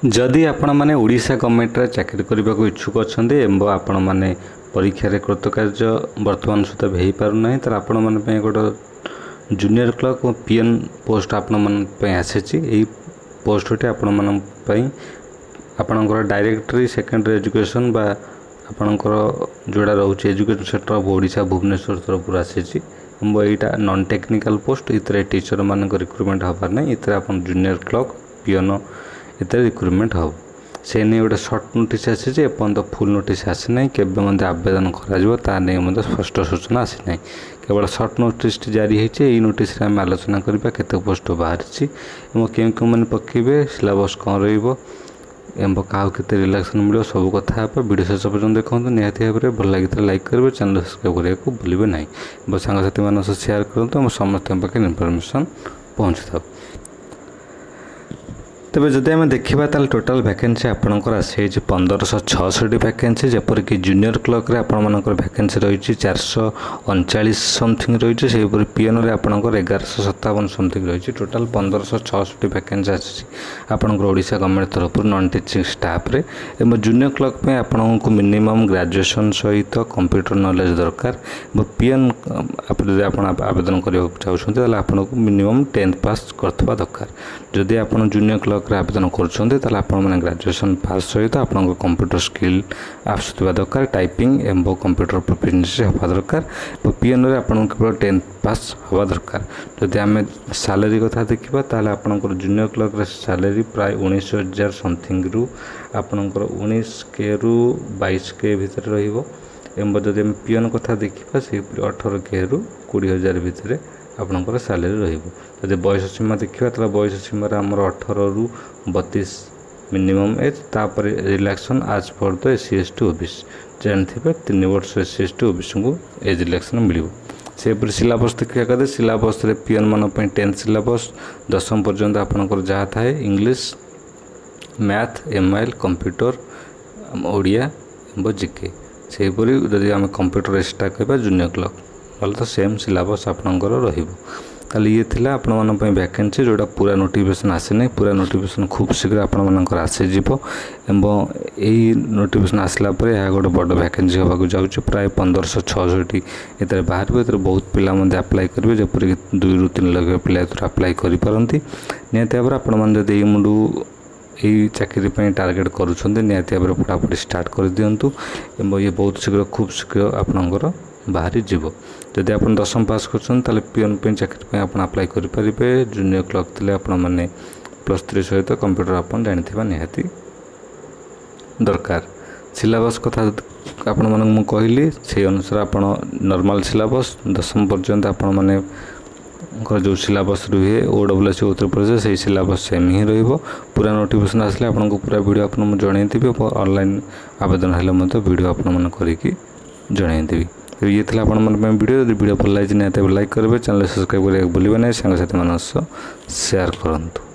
जदि आपण मैंने ओडिशा गवर्नमेंट रे चाकरी करने को इच्छुक अच्छा एवं आपण मैंने परीक्षा कृतकार्य वर्तमान सुधा हो पारना तर आपण मैंने गोटे जूनियर क्लर्क और पीएन पोस्ट आपण आसी पोस्ट आपण आपणकर डायरेक्टरी सेकेंडरी एजुकेशन बा आपणकर जोड़ा रोचे education sector of Odisha Bhubaneswar तरफ आसी यहाँ नॉन टेक्निकल पोस्ट इतने टीचर मान रिक्रुटमेंट होबार ना इतने आप जूनियर क्लर्क पीएन इतने रिक्रुटमेंट हो से नहीं गोटे सर्ट नोटिस आसी एपर्तंत फुल नोटिस आसी ना केवल आवेदन कर स्पष्ट सूचना आसी ना केवल सर्ट नोटिस जारी होती नोटिस आम आलोचना करवा केते पोस्ट बाहर क्यों क्यों मैंने पकेबे सिलेबस कौन रहा क्या रिलैक्सन मिले सब कथा वीडियो शेष पर्यटन देखो निहाती भाव में भल लगी लाइक करेंगे चैनल सब्सक्राइब करने को भूलें ना सांगसाथी मान शेयर करूँ समस्त पाखे इनफर्मेशन पहुँची था तेज जदि आम देखा टोटाल वैकेंसी आपंकर आसी 1566 वैकेंसी जपरिक जूनियर क्लर्क आपर वैकेंसी रही 439 समथिंग रही से पीएन आपंकर 1157 समथिंग रही टोटाल 1566 वैकेंसी आसी आपंकर ओडिशा गवर्नमेंट तरफ नॉन टीचिंग स्टाफ रे जूनियर क्लर्क पे आपको मिनिमम ग्रेजुएशन सहित कंप्यूटर नॉलेज दरकार पीएन आप आवेदन करने चाहते आपको मिनिमम 10th पास करवा दरकार जदि आप जूनियर क्लर्क आवेदन करें ग्रेजुएशन पास सहित आप कंप्यूटर स्किल आसुवा दरकार टाइपिंग एवं कंप्यूटर प्रोफिशिएंसी होगा दरकार पीएन रे आपन केवल 10th पास होगा दरकार जदि आम सैलरी कथा देखा आपंकर जूनियर क्लर्क सैलरी प्राय 19,000 समथिंग रु आपंकर 19K रु 22K भितर रही जदि पीएन कथा देखा से 18K रु 20,000 भितर आपंकर सैलरी रही बयस सीमा देखा तो बयस सीमार आमर 18 रु 32 मिनिमम एज तापर रिलैक्सन आज पर द SC/ST ओबीसी जानते 3 वर्ष SC/ST ओबीसी को एज रिलैक्सन मिल से सिलेबस देखा कहते सिलेबस पीएन मान 10th सिलेबस 10th पर्यंत आपंकर जहाँ थाए English math MIL computer Odia GK से जदि आम कंप्यूटर एक्सट्रा कहवा जूनियर क्लर्क वाले तो सेम सिलेबस आपंकर रही ये थिला आपण मन वैकेंसी जोड़ा पूरा नोटिफिकेशन आसी ना पूरा नोटिफिकेशन खूब शीघ्र आपंकर आसीज एवं यही नोटिफिकेशन आसला यह गोटे बड़ वैकेंसी होगा जाऊँगी प्राय 1566 इतने बाहर बहुत पिला अप्लाई करेंगे जपरिक 2 ରୁ 3 लाख पिला अप्लाई करेंगे निहती भाव में आपण मुंडू यही चाकरी टार्गेट करुँच निहती भाव में पढ़ापढ़ी स्टार्ट कर दिंतु ये बहुत शीघ्र खूब शीघ्र आपंकर बाहरी जीव जदि आप 10th पास कर पीएन चाकरी आप अप्लाई करेंगे जूनियर क्लर्क थे आपने +3 सहित कंप्यूटर आप जानते निहाती दरकार सिलेबस कथा आपण मानक कहली से अनुसार आप नॉर्मल सिलेबस 10th पर्यंत आपण माने जो सिलेबस रुहे OWS उत्तर प्रदेश से सिलेबस सेम ही पूरा नोटिफिकेशन आसले आपको पूरा वीडियो आपको जनईदेवी ऑनलाइन आवेदन हेल्ले वीडियो आपन करके जनईदेवी ये थी वीडियो भल लगे निहत लाइक करेंगे चैनल सब्सक्राइब करने भूलें ना सांगसाथी मान शेयर करूँ।